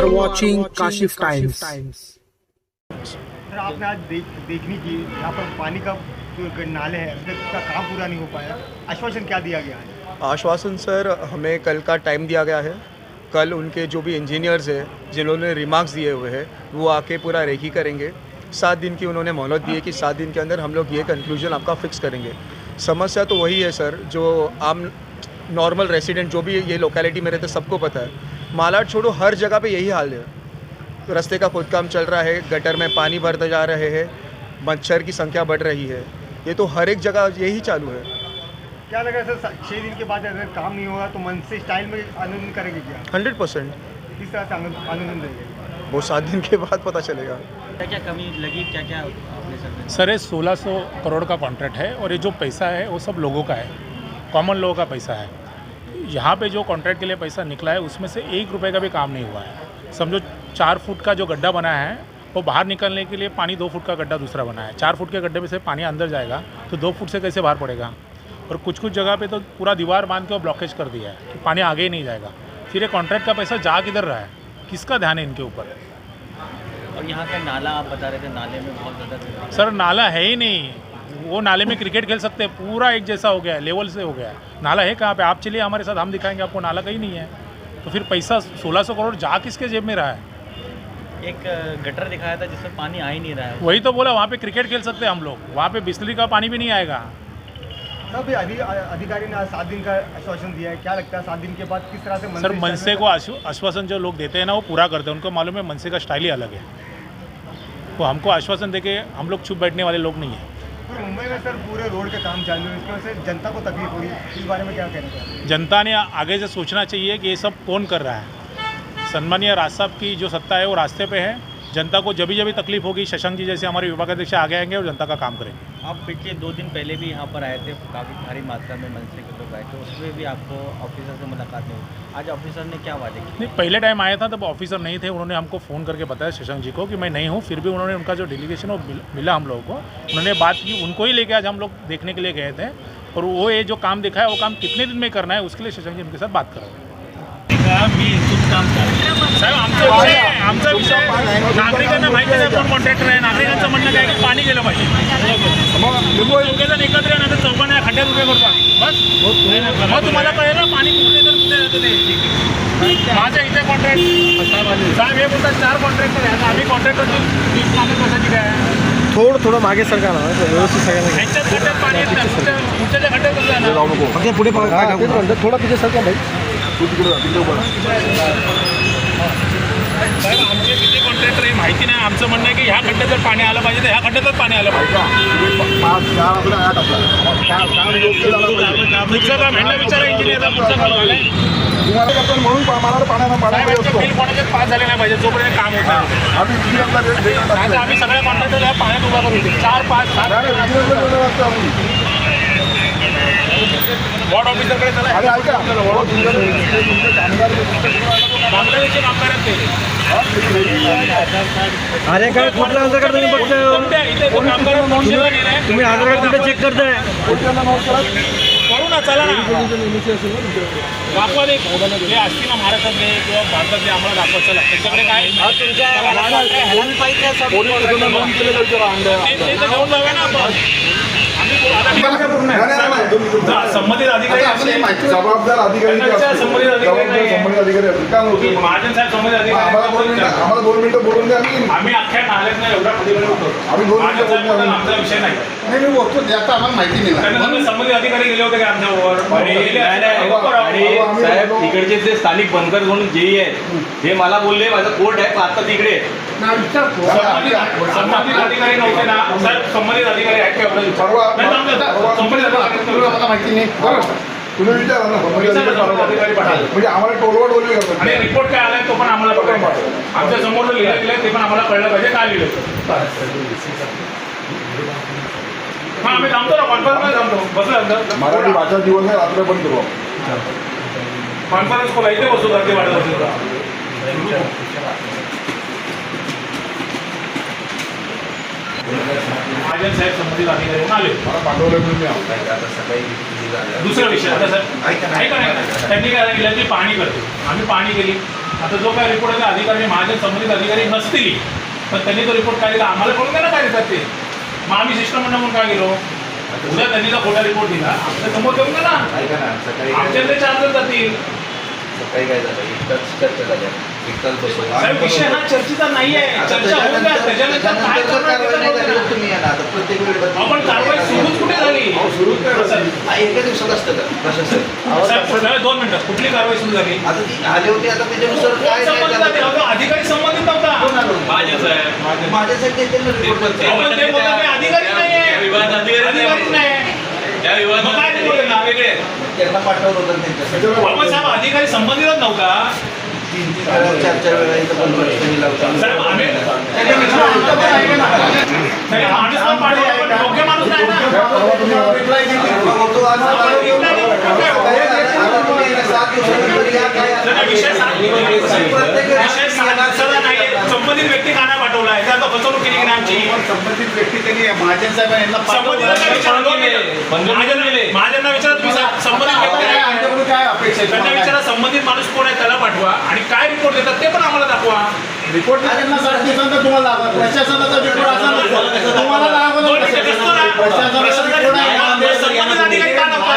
are watching Kashif Times. Sir आपने आज देखनी की यहाँ पर पानी का जो नाले हैं उसका काम पूरा नहीं हो पाया, आश्वासन क्या दिया गया है? आश्वासन सर हमें कल का टाइम दिया गया है। कल उनके जो भी इंजीनियर्स हैं जिन्होंने रिमार्क्स दिए हुए हैं वो आके पूरा रेकी करेंगे। 7 दिन की उन्होंने मोहलत दी है कि 7 दिन के अंदर हम लोग ये कंक्लूजन आपका फिक्स करेंगे। समस्या तो वही है सर, जो आम नॉर्मल रेसिडेंट जो भी ये लोकेलिटी में रहते सबको पता है। मालाड छोड़ो हर जगह पे यही हाल है। रास्ते का खोदकाम चल रहा है, गटर में पानी भरते जा रहे हैं, मच्छर की संख्या बढ़ रही है। ये तो हर एक जगह यही चालू है। क्या लग रहा है सर 6 दिन के बाद अगर काम नहीं होगा तो मन से स्टाइल में आंदोलन करेंगे क्या? 100%। किस तरह से आंदोलन देंगे वो 7 दिन के बाद पता चलेगा। क्या क्या कमी लगी, क्या क्या आपने सर ये 1600 करोड़ का कॉन्ट्रैक्ट है और ये जो पैसा है वो सब लोगों का है, कॉमन लोगों का पैसा है। यहाँ पे जो कॉन्ट्रैक्ट के लिए पैसा निकला है उसमें से 1 रुपये का भी काम नहीं हुआ है। समझो 4 फुट का जो गड्ढा बनाया है वो बाहर निकलने के लिए पानी 2 फुट का गड्ढा दूसरा बनाया है। 4 फुट के गड्ढे में से पानी अंदर जाएगा तो 2 फुट से कैसे बाहर पड़ेगा। और कुछ कुछ जगह पे तो पूरा दीवार बांध के वो ब्लॉकेज कर दिया है कि पानी आगे ही नहीं जाएगा। फिर ये कॉन्ट्रैक्ट का पैसा जा किधर रहा है, किसका ध्यान है इनके ऊपर? और यहाँ का नाला आप बता रहे थे, नाले में बहुत ज़्यादा सर नाला है ही नहीं। वो नाले में क्रिकेट खेल सकते हैं, पूरा एक जैसा हो गया है, लेवल से हो गया है। नाला है कहाँ पे? आप चलिए हमारे साथ, हम दिखाएंगे आपको। नाला कहीं नहीं है तो फिर पैसा 1600 करोड़ जा किसके जेब में रहा है? एक गटर दिखाया था जिसमें पानी आ ही नहीं रहा है। वही तो बोला, वहाँ पे क्रिकेट खेल सकते हैं हम लोग, वहाँ पे बिजली का पानी भी नहीं आएगा। सब अधिकारी ने आज 7 दिन का आश्वासन दिया है, क्या लगता है 7 दिन के बाद किस तरह से सर मनसे को आश्वासन जो लोग देते हैं ना वो पूरा करते हैं। उनको मालूम है मनसे का स्टाइल ही अलग है। तो हमको आश्वासन देके हम लोग चुप बैठने वाले लोग नहीं हैं। मुंबई में सर पूरे रोड के काम चालू है, इसकी वजह से जनता को तकलीफ हुई, इस बारे में क्या कहना चाहिए? जनता ने आगे से सोचना चाहिए कि ये सब कौन कर रहा है। सन्माननीय राज साहब की जो सत्ता है वो रास्ते पे है। जनता को जब भी तकलीफ होगी, शशांक जी जैसे हमारे विभागाध्यक्ष आगे आएंगे और जनता का काम करेंगे। आप पिछले 2 दिन पहले भी यहाँ पर आए थे, काफ़ी भारी मात्रा में मनसे के लोग आए थे, उसमें भी आपको ऑफिसर से मुलाकात नहीं हुई। आज ऑफिसर ने क्या वादे किए? नहीं, पहले टाइम आया था तब ऑफिसर नहीं थे। उन्होंने हमको फ़ोन करके बताया शशांक जी को कि मैं नहीं हूँ। फिर भी उन्होंने उनका जो डेलीगेशन वो मिला हम लोगों को, उन्होंने बात की, उनको ही लेके आज हम लोग देखने के लिए गए थे। और वो ये जो काम दिखा है वो काम कितने दिन में करना है उसके लिए शशांक जी उनके साथ बात करेंगे। मी खूप काम साहेब आमचा विषय नागरिकांना माहिती आहे कोण कॉन्ट्रॅक्टर आहे। नागरिकांचं म्हणणं काय की पाणी गेलं पाहिजे, दोघेजण एकत्र येऊन आता चौघांना या खड्ड्यात उभे करतो बस। मग तुम्हाला कळेल ना पाणी कुठे तर कुठे जातं ते। माझ्या इथे कॉन्ट्रॅक्ट साहेब हे बोलतात 4 कॉन्ट्रॅक्टर आहेत, आम्ही कॉन्ट्रॅक्टरची फीस मागत बसायची काय? थोडं मागे सरका ना, व्यवस्थित सगळ्यांना यांच्याच खड्ड्यात पाणी येत नाही, तुमच्या खड्ड्यात कसं जाणार? पुढे थोडं तिथे सरका भाई। साहेब आमचे किती कॉन्ट्रॅक्टर हे माहिती नाही। आमचं म्हणणं आहे की ह्या खड्ड्यात जर पाणी आलं पाहिजे तर ह्या खड्ड्यातच पाणी आलं पाहिजे। पुढचं काम ह्यांना विचारा इंजिनियरला, पुढचं काम झालंय बिल कोणाच्याच पास झाले नाही पाहिजे जोपर्यंत काम होत नाही। आम्ही सगळ्या कॉन्ट्रॅक्टरला पाण्यात उभा करू 4, 5, 7 वॉर्ड ऑफिसरकडे चला। बांगलादेशचे कामगार आहेत ते। अरे काय कुठलं आधार कार्ड तुम्ही बघताय? इथे कामगार नोंदलेला नाही, तुम्ही आधार कार्ड कुठे चेक करताय? करू ना, चला ना, दाखवा दे जे असतील ना महाराष्ट्रातले किंवा भारतातले, आम्हाला दाखवा। चला त्याच्याकडे काय ते तर घेऊन जाऊया ना आपण। संबंधित अधिकारी जबाबदार अधिकारी संबंधित अधिकारी महाजन साहेब संबंधित अधिकारी आम्हाला 2 मिनिटं बोलून द्या। आम्ही अख्ख्या नाल्यात नाही एवढा अधिकारी होतो, आम्ही 2 मिनिटं बोलून आमचा विषय नाही। नाही मी बोलतो त्याचा आम्हाला माहिती नाही। संबंधित अधिकारी गेले होते का आमच्यावर? साहेब तिकडचे जे स्थानिक बनकर म्हणून जेई आहेत हे मला बोलले माझं कोर्ट आहे आता तिकडे संबंधित अधिकारी नव्हते ना साहेब? संबंधित अधिकारी आहेत का? मला माहिती नाही, बरोबर तुम्ही विचारा ना। म्हणजे आम्हाला टोलवा टोलवी करतात आणि रिपोर्ट काय आलाय तो पण आम्हाला बघायला आमच्या समोर लिहिलं गेलं ते पण आम्हाला कळलं पाहिजे काय लिहिलं। हां आम्ही थांबतो ना, कॉन्फरन्स थांबतो, बसलं मराठी भाषा दिवस आहे, रात्र बंद करू कॉन्फरन्स खोला, इथे बसू गर्दी वाढत असेल महाजन साहेब संबंधित अधिकारी आले, मला पाठवलं म्हणून मी आता सकाळी दुसरा विषय आता सर त्यांनी काय केलं की पाणी करतो, आम्ही पाणी केली आता जो काय रिपोर्ट आहे अधिकारी महाजन संबंधित अधिकारी नसतील पण त्यांनी तो रिपोर्ट काय दिला आम्हाला कळून द्या ना काय देतात ते. मग आम्ही शिष्टमंडळ म्हणून काय गेलो उद्या त्यांनी जर खोटा रिपोर्ट दिला आमच्या समोर देऊन द्या ना. ऐका ना सकाळी आमच्याकडे चार्जेस जातील. सकाळी काय झालं एकच चर्चा झाल्या एकच बसवलं साहेब विषय हा चर्चेचा नाही आहे. चर्चा होऊन द्या त्याच्यानंतर काय करणार ते तर बघू द्या. तुम्ही आता प्रत्येक वेळेस आपण कारवाई सुरूच कुठे झाली एका दिवसात असतं का प्रशासन साहेब 2 मिनिटं कुठली कारवाई सुरू झाली आता ती आले होते आता त्याच्यानुसार काय संबंधित आहे? अहो, अधिकारी संबंधित नव्हता माझ्यासाठी त्यांना रिपोर्ट आपण ते बोलतात ते अधिकारी नाहीये अधिकारी नाही मग काय ते बोलले वेगळे त्यांना पाठवलं होतं त्यांच्यासाठी बाबा साहेब अधिकारी संबंधितच नव्हता 4 वेळा इथं पण प्रश्न लावता साहेब आम्ही नाही, माणूस पण पाठवला, पण योग्य माणूस नाही ना. विषय सांगितला नाही संबंधित व्यक्ती काना पाठवलाय त्यात फसवणूक केली की नाही आमची संबंधित व्यक्ती त्यांनी महाजन साहेब यांना महाजनना विचारा तुम्ही संबंधित व्यक्ती आहे. काय अपेक्षा आहे त्यांना विचारा संबंधित माणूस कोण आहे त्याला पाठवा आणि काय रिपोर्ट देतात ते पण आम्हाला दाखवा. रिपोर्ट त्यांना 7 दिवसांचा तुम्हाला लागला प्रशासनाचा रिपोर्ट असा नसतो. तुम्हाला लागला दोन मिनिटं दिसतो ना. प्रशासनाचा रिपोर्ट आहे. संबंधित अधिकारी का नव्हता?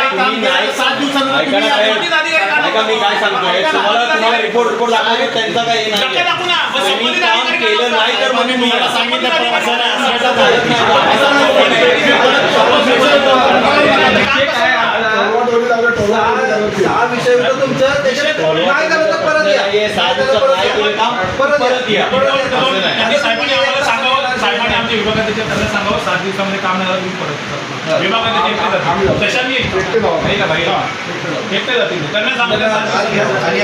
7 दिवसांचा संबंधित अधिकारी का ऐका मी काय सांगतोय तुम्हाला रिपोर्ट दाखवले त्यांचा काही नक्की नाही दाखवू ना. मग त्यांनी संबंधित काम अधिकारी का केलं नाही तर नव्हता? मग मी तुम्हाला सांगितलं संबंधित असं नाही अधिकारी असं चालत नाही. सहा विषय होतं तुमचं त्याच्यात काय झालं तर परत या. हे 6 दिवसात नाही केलं काम परत या त्यांनी साहेबांनी आम्हाला सांगावं साहेबांनी आमच्या विभागाध्यक्ष त्यांना सांगावं 7 दिवसामध्ये काम नाही झालं तुम्ही परत विभागाध्यक्ष एकटे जातील तशाने नाही का भाई एकटे जातील त्यांना सांगितलं आणि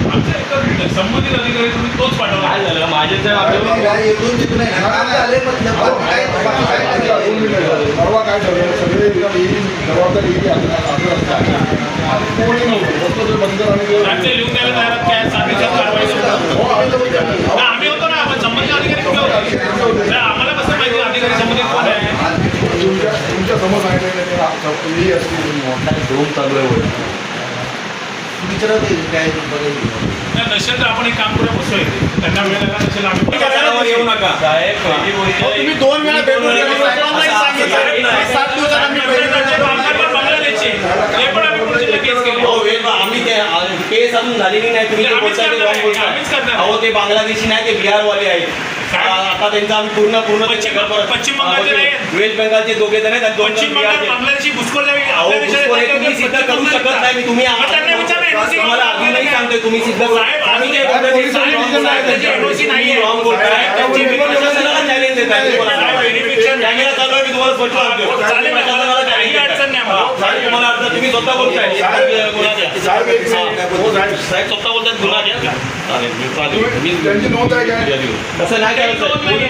आमच्या एकच संबंधित अधिकारी तुम्ही तोच पाठवला. काय झालं माझे साहेब येऊन तिथून आहे ना काम झाले म्हटलं बाकी काय परवा काय ठरलं सगळे एकदम जबाबदारी कोणी नव्हतं बंदर आणि राज्य लिहून द्यायला तयार आहेत काय 7 दिवसात कारवाई करू. ना, आम्ही होतो ना आपण संबंधित अधिकारी कुठे होते नाही, आम्हाला कसं माहिती अधिकारी संबंधित कोण आहे. तुमच्या समोर सांगितलं असतील दोन चालू आहे विचारत काय बघायचं नाही, नसेल तर आपण एक काम करूया बसूया त्यांना वेळ लागला नसेल आम्ही येऊ नका साहेब पहिली गोष्ट तुम्ही 2 वेळा भेटून गेला. साहेबांनाही सांगितलं 7 दिवसात आम्ही बांगलादेशचे ते पण आम्ही पुढचे केस केली. हो, आम्ही ते केस अजून झालेली नाही तुम्ही जे आम्हीच बोलताय ते करणार wrong बोलताय. आम्हीच करणार. अहो ते बांगलादेशी नाही ते बिहारवाले आहेत आता त्यांचा आम्ही पूर्ण पश्चिम बंगालचे नाही. वेस्ट बेंगालचे दोघे जण आहेत आणि 2 पश्चिम बंगाल बांगलादेशी घुसखोर जावी अहो, घुसखोर आहे, तुम्ही सिद्ध करू शकत नाही मी तुम्ही त्यांना विचारा NOC तुम्हाला अजूनही सांगतोय तुम्ही सिद्ध करू साहेब, आम्ही जे साहेब, बोलतोय, साहेब, त्यांची NOC नाहीये. wrong बोलताय. त्यांची प्रशासनाला challenge देत आहे तुम्हाला. साहेब, verification कॅमेरा चालू आहे, मी तुम्हाला स्पष्ट सांगतो. चालेल, प्रशासनाला challenge काही देत आहे. अडचण नाही आम्हाला. साहेब, तुम्हाला अडचण तुम्ही स्वतः बोलताय साहेब स्वतः बोलतात गुन्हा घ्या चालेल मी त्यांची नोंद आहे काय तसं नाही करायचं नोंद नाहीये.